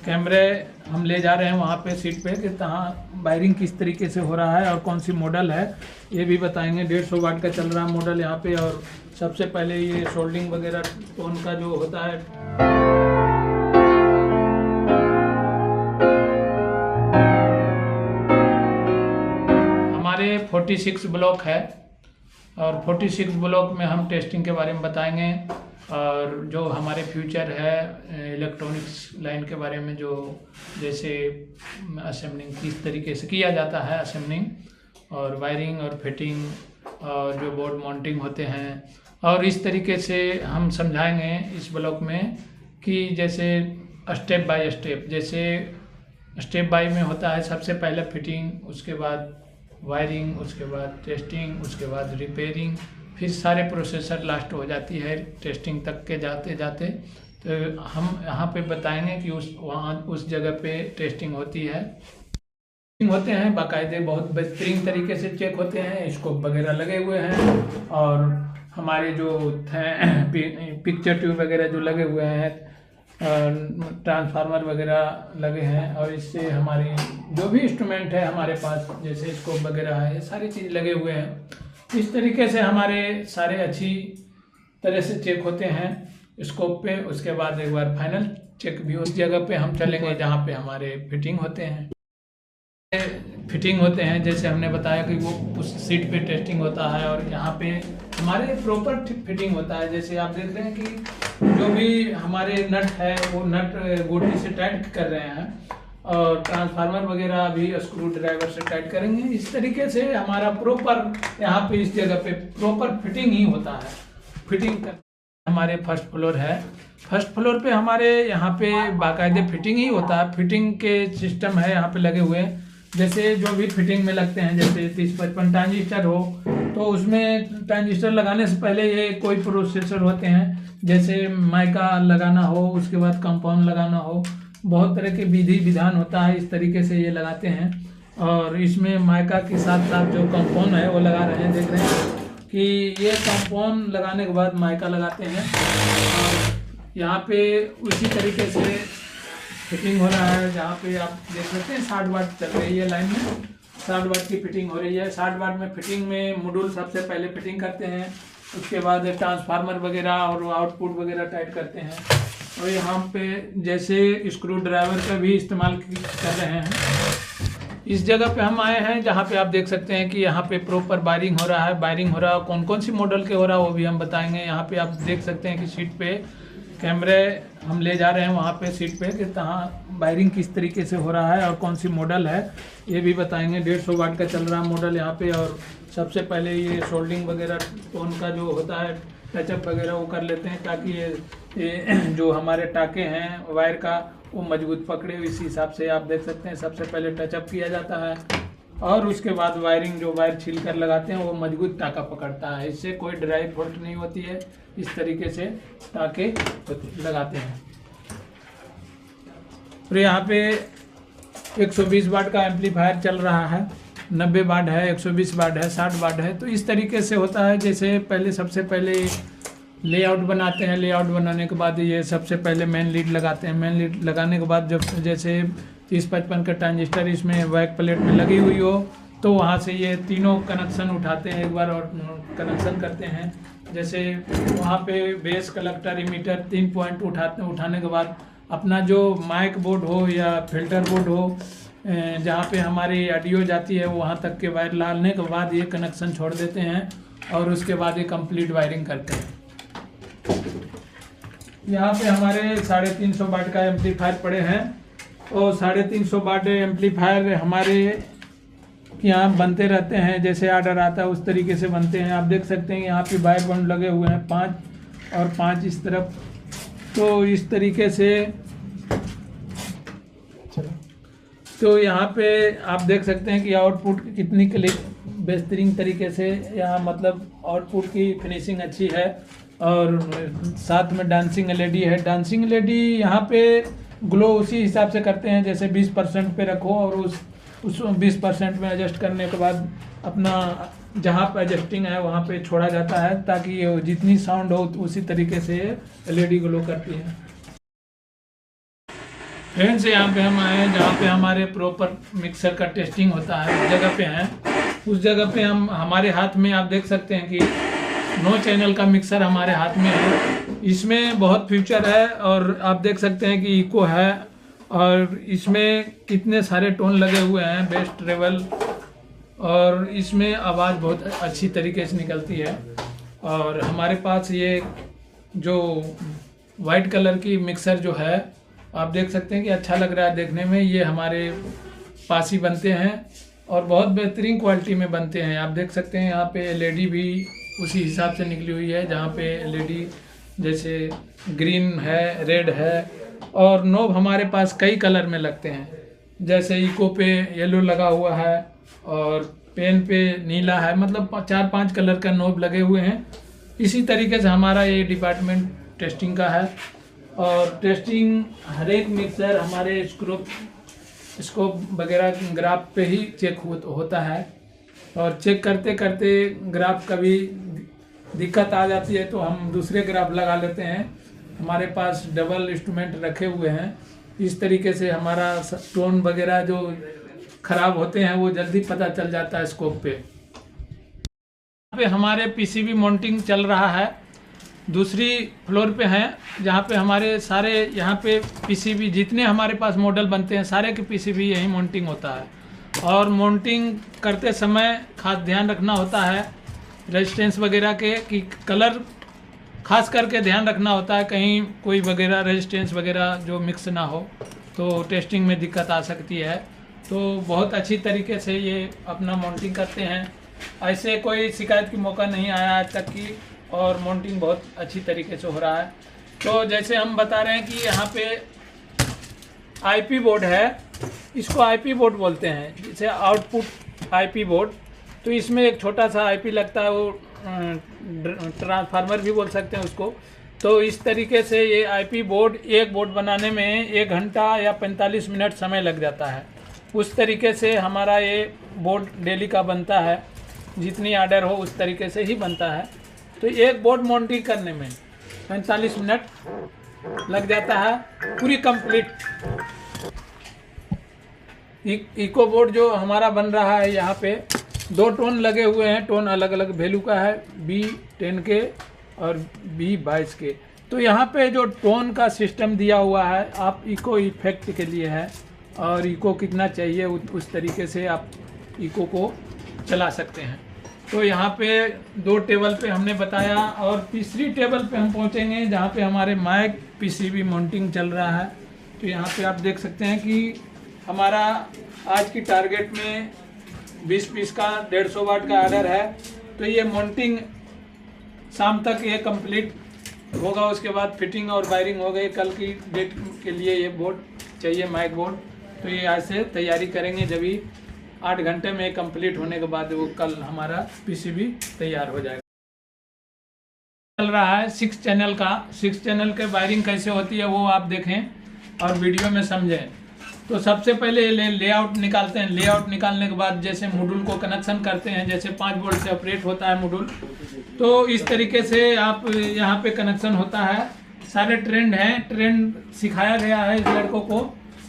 कैमरे हम ले जा रहे हैं वहाँ पे सीट पे कि कहाँ वायरिंग किस तरीके से हो रहा है और कौन सी मॉडल है ये भी बताएंगे। 150 वाट का चल रहा है मॉडल यहाँ पे। और सबसे पहले ये सोल्डिंग वगैरह टोन का जो होता है, हमारे 46 ब्लॉक है और 46 ब्लॉक में हम टेस्टिंग के बारे में बताएंगे और जो हमारे फ्यूचर है इलेक्ट्रॉनिक्स लाइन के बारे में, जो जैसे असेंबलिंग किस तरीके से किया जाता है, असेंबलिंग और वायरिंग और फिटिंग और जो बोर्ड माउंटिंग होते हैं, और इस तरीके से हम समझाएंगे इस ब्लॉक में कि जैसे स्टेप बाय स्टेप, जैसे स्टेप बाय में होता है सबसे पहले फिटिंग, उसके बाद वायरिंग, उसके बाद टेस्टिंग, उसके बाद रिपेयरिंग, फिर सारे प्रोसेसर लास्ट हो जाती है टेस्टिंग तक के जाते जाते। तो हम यहाँ पे बताएंगे कि उस जगह पे टेस्टिंग होती है, होते हैं बाकायदे, बहुत बेहतरीन तरीके से चेक होते हैं, स्कोप वगैरह लगे हुए हैं और हमारे जो पिक्चर ट्यूब वगैरह जो लगे हुए हैं, ट्रांसफार्मर वगैरह लगे हैं, और इससे हमारी जो भी इंस्ट्रूमेंट है हमारे पास जैसे स्कोप वगैरह है, ये सारी चीज़ लगे हुए हैं। इस तरीके से हमारे सारे अच्छी तरह से चेक होते हैं स्कोप पे। उसके बाद एक बार फाइनल चेक भी उस जगह पे हम चलेंगे जहाँ पे हमारे फिटिंग होते हैं। जैसे हमने बताया कि वो उस सीट पे टेस्टिंग होता है और यहाँ पे हमारे प्रॉपर फिटिंग होता है। जैसे आप देख रहे हैं कि जो भी हमारे नट है वो नट गोटी से टाइट कर रहे हैं और ट्रांसफार्मर वगैरह भी स्क्रू ड्राइवर से टाइट करेंगे। इस तरीके से हमारा प्रॉपर यहाँ पे इस जगह पे प्रॉपर फिटिंग ही होता है। फिटिंग कर हमारे फर्स्ट फ्लोर है, फर्स्ट फ्लोर पे हमारे यहाँ पे बाकायदे फिटिंग ही होता है। फिटिंग के सिस्टम है यहाँ पे लगे हुए, जैसे जो भी फिटिंग में लगते हैं, जैसे 30-55 ट्रांजिस्टर हो तो उसमें ट्रांजिस्टर लगाने से पहले ये कोई प्रोसेसर होते हैं, जैसे माइका लगाना हो, उसके बाद कंपाउंड लगाना हो, बहुत तरह के विधि विधान होता है। इस तरीके से ये लगाते हैं और इसमें माइका के साथ साथ जो कंपाउंड है वो लगा रहे हैं। देख रहे हैं कि ये कंपाउंड लगाने के बाद माइका लगाते हैं और यहाँ पे उसी तरीके से फिटिंग हो रहा है। जहाँ पे आप देख सकते हैं 60 वाट चल रही है लाइन में, 60 वाट की फिटिंग हो रही है। 60 वाट में फिटिंग में मॉड्यूल सबसे पहले फिटिंग करते हैं, उसके बाद ट्रांसफार्मर वगैरह और आउटपुट वगैरह टाइट करते हैं। और यहाँ पे जैसे स्क्रू ड्राइवर का भी इस्तेमाल कर रहे हैं। इस जगह पे हम आए हैं जहाँ पे आप देख सकते हैं कि यहाँ पे प्रॉपर वायरिंग हो रहा है। वायरिंग हो रहा है, कौन कौन सी मॉडल के हो रहा है वो भी हम बताएंगे। यहाँ पे आप देख सकते हैं कि सीट पे कैमरे हम ले जा रहे हैं वहाँ पे सीट पे कि कहाँ वायरिंग किस तरीके से हो रहा है और कौन सी मॉडल है ये भी बताएंगे। 150 वाट का चल रहा है मॉडल यहाँ पे। और सबसे पहले ये सोल्डिंग वगैरह टोन का जो होता है टचअप वगैरह वो कर लेते हैं, ताकि ये जो हमारे टाके हैं वायर का वो मजबूत पकड़े। इसी हिसाब से आप देख सकते हैं सबसे पहले टचअप किया जाता है और उसके बाद वायरिंग, जो वायर छील कर लगाते हैं वो मजबूत टाका पकड़ता है, इससे कोई ड्राई फॉल्ट नहीं होती है। इस तरीके से टाके लगाते हैं। और यहाँ पे 120 वाट का एम्पलीफायर चल रहा है, 90 वाट है, 120 वाट है, 60 वाट है। तो इस तरीके से होता है। जैसे पहले सबसे पहले लेआउट बनाते हैं, लेआउट बनाने के बाद ये सबसे पहले मेन लीड लगाते हैं। मेन लीड लगाने के बाद जब जैसे 30-55 का ट्रांजिस्टर इसमें बैक प्लेट में लगी हुई हो तो वहाँ से ये तीनों कनेक्शन उठाते हैं एक बार और कनेक्शन करते हैं। जैसे वहाँ पे बेस, कलेक्टर, इमीटर 3 पॉइंट उठाने के बाद अपना जो माइक बोर्ड हो या फिल्टर बोर्ड हो, जहाँ पे हमारी ऑडियो जाती है वहाँ तक के वायर डालने के बाद ये कनेक्शन छोड़ देते हैं और उसके बाद ये कंप्लीट वायरिंग करते हैं। यहाँ पे हमारे 350 वाट का एम्पलीफायर पड़े हैं और 350 वाट एम्पलीफायर हमारे यहाँ बनते रहते हैं। जैसे आर्डर आता है उस तरीके से बनते हैं। आप देख सकते हैं यहाँ पे वायर बॉन्ड लगे हुए हैं 5 और 5 इस तरफ। तो इस तरीके से तो यहाँ पे आप देख सकते हैं कि आउटपुट कितनी बेहतरीन तरीके से यहाँ मतलब आउटपुट की फिनिशिंग अच्छी है। और साथ में डांसिंग एलईडी है। डांसिंग एलईडी यहाँ पे ग्लो उसी हिसाब से करते हैं, जैसे 20% पे रखो और उस 20% में एडजस्ट करने के बाद अपना जहाँ पे एडजस्टिंग है वहाँ पे छोड़ा जाता है, ताकि ये जितनी साउंड हो उसी तरीके से एलईडी ग्लो करती है। फ्रेंड्स, यहाँ पे हम आए हैं जहाँ पे हमारे प्रॉपर मिक्सर का टेस्टिंग होता है, उस जगह पे हैं। उस जगह पे हम हमारे हाथ में आप देख सकते हैं कि 9 चैनल का मिक्सर हमारे हाथ में है। इसमें बहुत फ्यूचर है और आप देख सकते हैं कि इको है और इसमें कितने सारे टोन लगे हुए हैं, बेस ट्रेवल, और इसमें आवाज़ बहुत अच्छी तरीके से निकलती है। और हमारे पास ये जो वाइट कलर की मिक्सर जो है, आप देख सकते हैं कि अच्छा लग रहा है देखने में। ये हमारे पास ही बनते हैं और बहुत बेहतरीन क्वालिटी में बनते हैं। आप देख सकते हैं यहाँ पे एलईडी भी उसी हिसाब से निकली हुई है, जहाँ पे एलईडी जैसे ग्रीन है, रेड है, और नोब हमारे पास कई कलर में लगते हैं। जैसे इको पे येलो लगा हुआ है और पेन पे नीला है, मतलब 4-5 कलर का नोब लगे हुए हैं। इसी तरीके से हमारा ये डिपार्टमेंट टेस्टिंग का है। और टेस्टिंग हर एक मिक्सर हमारे स्कोप वगैरह ग्राफ पे ही चेक होता है। और चेक करते करते ग्राफ कभी दिक्कत आ जाती है तो हम दूसरे ग्राफ लगा लेते हैं। हमारे पास डबल इंस्ट्रूमेंट रखे हुए हैं। इस तरीके से हमारा टोन वगैरह जो खराब होते हैं वो जल्दी पता चल जाता है स्कोप पे। यहाँ पे हमारे पीसीबी माउंटिंग चल रहा है, दूसरी फ्लोर पे हैं, जहाँ पे हमारे सारे यहाँ पे पीसीबी जितने हमारे पास मॉडल बनते हैं सारे के पीसीबी यही माउंटिंग होता है। और माउंटिंग करते समय खास ध्यान रखना होता है रेजिस्टेंस वगैरह के, कि कलर खास करके ध्यान रखना होता है, कहीं कोई वगैरह रेजिस्टेंस वगैरह जो मिक्स ना हो तो टेस्टिंग में दिक्कत आ सकती है। तो बहुत अच्छी तरीके से ये अपना माउंटिंग करते हैं, ऐसे कोई शिकायत की मौका नहीं आया आज तक की, और माउंटिंग बहुत अच्छी तरीके से हो रहा है। तो जैसे हम बता रहे हैं कि यहाँ पे आईपी बोर्ड है, इसको आईपी बोर्ड बोलते हैं, जैसे आउटपुट आईपी बोर्ड। तो इसमें एक छोटा सा आईपी लगता है, वो ट्रांसफार्मर भी बोल सकते हैं उसको। तो इस तरीके से ये आईपी बोर्ड, एक बोर्ड बनाने में 1 घंटा या 45 मिनट समय लग जाता है। उस तरीके से हमारा ये बोर्ड डेली का बनता है, जितनी ऑर्डर हो उस तरीके से ही बनता है। तो एक बोर्ड माउंटिंग करने में 45 मिनट लग जाता है पूरी कंप्लीट। इको बोर्ड जो हमारा बन रहा है, यहाँ पे 2 टोन लगे हुए हैं, टोन अलग अलग वैल्यू का है, B10 के और B22 के। तो यहाँ पे जो टोन का सिस्टम दिया हुआ है, आप इको इफेक्ट के लिए है, और इको कितना चाहिए उस तरीके से आप इको को चला सकते हैं। तो यहाँ पे 2 टेबल पे हमने बताया, और तीसरी टेबल पे हम पहुँचेंगे जहाँ पे हमारे माइक पीसीबी माउंटिंग चल रहा है। तो यहाँ पे आप देख सकते हैं कि हमारा आज की टारगेट में 20 पीस का 150 वाट का ऑर्डर है। तो ये माउंटिंग शाम तक ये कंप्लीट होगा, उसके बाद फिटिंग और वायरिंग हो गई। कल की डेट के लिए ये बोर्ड चाहिए, माइक बोर्ड। तो ये आज से तैयारी करेंगे, जब भी 8 घंटे में कंप्लीट होने के बाद वो कल हमारा पीसीबी तैयार हो जाएगा। चल रहा है 6 चैनल का। 6 चैनल के वायरिंग कैसे होती है वो आप देखें और वीडियो में समझें। तो सबसे पहले लेआउट निकालते हैं। लेआउट निकालने के बाद जैसे मॉड्यूल को कनेक्शन करते हैं, जैसे 5 वोल्ट से ऑपरेट होता है मॉड्यूल, तो इस तरीके से आप यहाँ पे कनेक्शन होता है। सारे ट्रेंड हैं, ट्रेंड सिखाया गया है इस लड़कों को।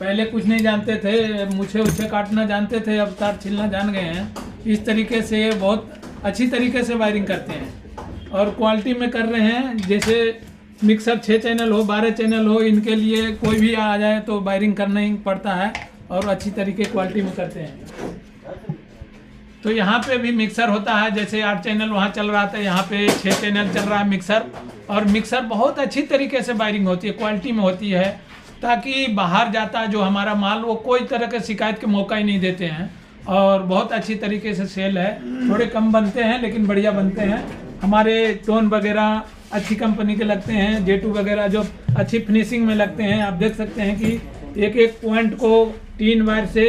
पहले कुछ नहीं जानते थे, मुझे उछे काटना जानते थे, अब तार छिलना जान गए हैं। इस तरीके से बहुत अच्छी तरीके से वायरिंग करते हैं और क्वालिटी में कर रहे हैं। जैसे मिक्सर 6 चैनल हो, 12 चैनल हो, इनके लिए कोई भी आ जाए तो वायरिंग करना ही पड़ता है, और अच्छी तरीके क्वालिटी में करते हैं। तो यहाँ पे भी मिक्सर होता है, जैसे 8 चैनल वहाँ चल रहा था, यहाँ पे 6 चैनल चल रहा है मिक्सर। और मिक्सर बहुत अच्छी तरीके से वायरिंग होती है, क्वालिटी में होती है, ताकि बाहर जाता है जो हमारा माल, वो कोई तरह के शिकायत के मौका ही नहीं देते हैं। और बहुत अच्छी तरीके से सेल है। थोड़े कम बनते हैं लेकिन बढ़िया बनते हैं। हमारे टोन वगैरह अच्छी कंपनी के लगते हैं, J2 वगैरह जो अच्छी फिनिशिंग में लगते हैं। आप देख सकते हैं कि एक एक पॉइंट को 3 वायर से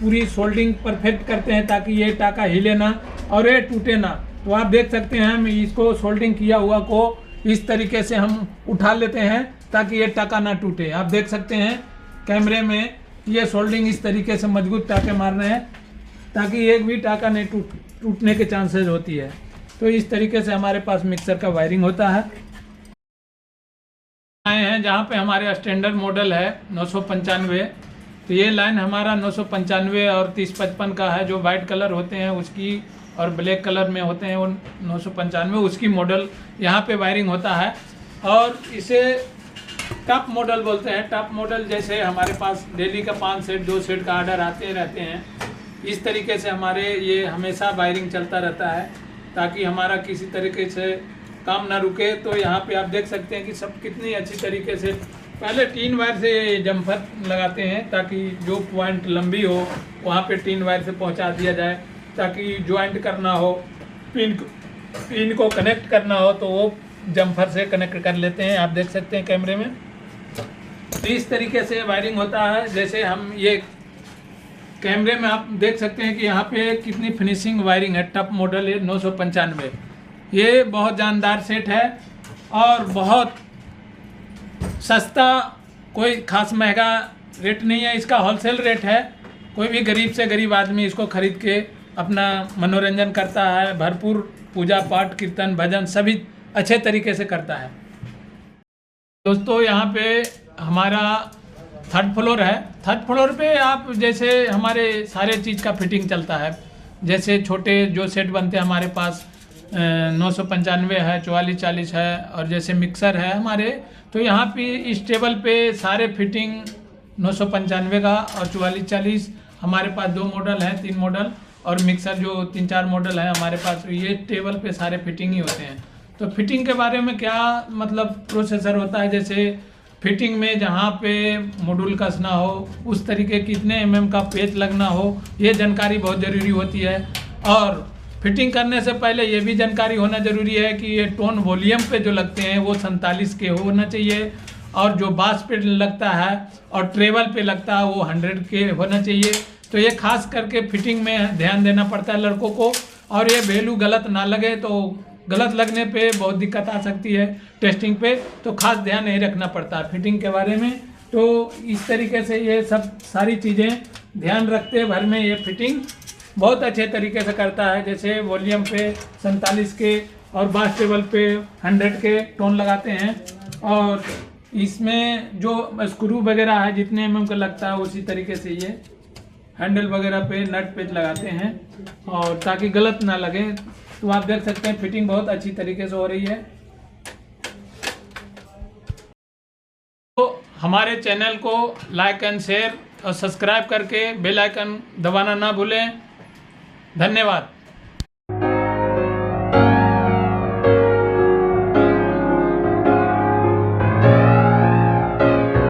पूरी सोल्डिंग परफेक्ट करते हैं, ताकि ये टाका हिले ना और ये टूटे ना। तो आप देख सकते हैं हम इसको सोल्डिंग किया हुआ को इस तरीके से हम उठा लेते हैं ताकि ये टाका ना टूटे। आप देख सकते हैं कैमरे में, ये सोल्डिंग इस तरीके से मजबूत टाके मार रहे हैं ताकि एक भी टाका नहीं टूटने के चांसेस होती है। तो इस तरीके से हमारे पास मिक्सर का वायरिंग होता है। आए हैं जहाँ पे हमारे स्टैंडर्ड मॉडल है 995। तो ये लाइन हमारा 995 और 3055 का है। जो वाइट कलर होते हैं उसकी और ब्लैक कलर में होते हैं वो 995 उसकी मॉडल यहाँ पे वायरिंग होता है। और इसे टॉप मॉडल बोलते हैं। टॉप मॉडल जैसे हमारे पास डेली का 5 सेट 2 सेट का ऑर्डर आते रहते हैं, इस तरीके से हमारे ये हमेशा वायरिंग चलता रहता है ताकि हमारा किसी तरीके से काम ना रुके। तो यहाँ पे आप देख सकते हैं कि सब कितनी अच्छी तरीके से पहले 3 वायर से जम्फर लगाते हैं ताकि जो पॉइंट लंबी हो वहाँ पे 3 वायर से पहुँचा दिया जाए, ताकि ज्वाइंट करना हो, पिन को कनेक्ट करना हो तो वो जम्फर से कनेक्ट कर लेते हैं। आप देख सकते हैं कैमरे में। तो इस तरीके से वायरिंग होता है। जैसे हम ये कैमरे में आप देख सकते हैं कि यहाँ पे कितनी फिनिशिंग वायरिंग है। टॉप मॉडल है 995। ये बहुत जानदार सेट है और बहुत सस्ता, कोई खास महंगा रेट नहीं है इसका, होलसेल रेट है। कोई भी गरीब से गरीब आदमी इसको खरीद के अपना मनोरंजन करता है, भरपूर पूजा पाठ कीर्तन भजन सभी अच्छे तरीके से करता है। दोस्तों यहाँ पे हमारा 3rd फ्लोर है। 3rd फ्लोर पे आप जैसे हमारे सारे चीज़ का फिटिंग चलता है। जैसे छोटे जो सेट बनते हैं हमारे पास 995 है, 4440 है और जैसे मिक्सर है हमारे, तो यहाँ पे इस टेबल पे सारे फिटिंग 995 का और 4440 हमारे पास 2 मॉडल हैं, 3 मॉडल और मिक्सर जो 3-4 मॉडल है हमारे पास। ये टेबल पे सारे फिटिंग ही होते हैं। तो फिटिंग के बारे में क्या मतलब प्रोसेसर होता है, जैसे फिटिंग में जहाँ पे मॉड्यूल कसना हो उस तरीके कितने mm का पेच लगना हो, ये जानकारी बहुत ज़रूरी होती है। और फिटिंग करने से पहले ये भी जानकारी होना ज़रूरी है कि ये टोन वॉल्यूम पे जो लगते हैं वो 47 के होना चाहिए, और जो बास पे लगता है और ट्रेवल पे लगता है वो 100 के होना चाहिए। तो ये खास करके फिटिंग में ध्यान देना पड़ता है लड़कों को, और ये वैल्यू गलत ना लगे, तो गलत लगने पे बहुत दिक्कत आ सकती है टेस्टिंग पे। तो खास ध्यान नहीं रखना पड़ता है फिटिंग के बारे में। तो इस तरीके से ये सब सारी चीज़ें ध्यान रखते भर में ये फिटिंग बहुत अच्छे तरीके से करता है। जैसे वॉल्यूम पे 47 के और बास टेबल पे 100 के टोन लगाते हैं, और इसमें जो स्क्रू वगैरह है जितने mm का लगता है उसी तरीके से ये हैंडल वगैरह पे नट पेच लगाते हैं, और ताकि गलत ना लगे। तो आप देख सकते हैं फिटिंग बहुत अच्छी तरीके से हो रही है। तो हमारे चैनल को लाइक एंड शेयर और सब्सक्राइब करके बेल आइकन दबाना ना भूलें। धन्यवाद।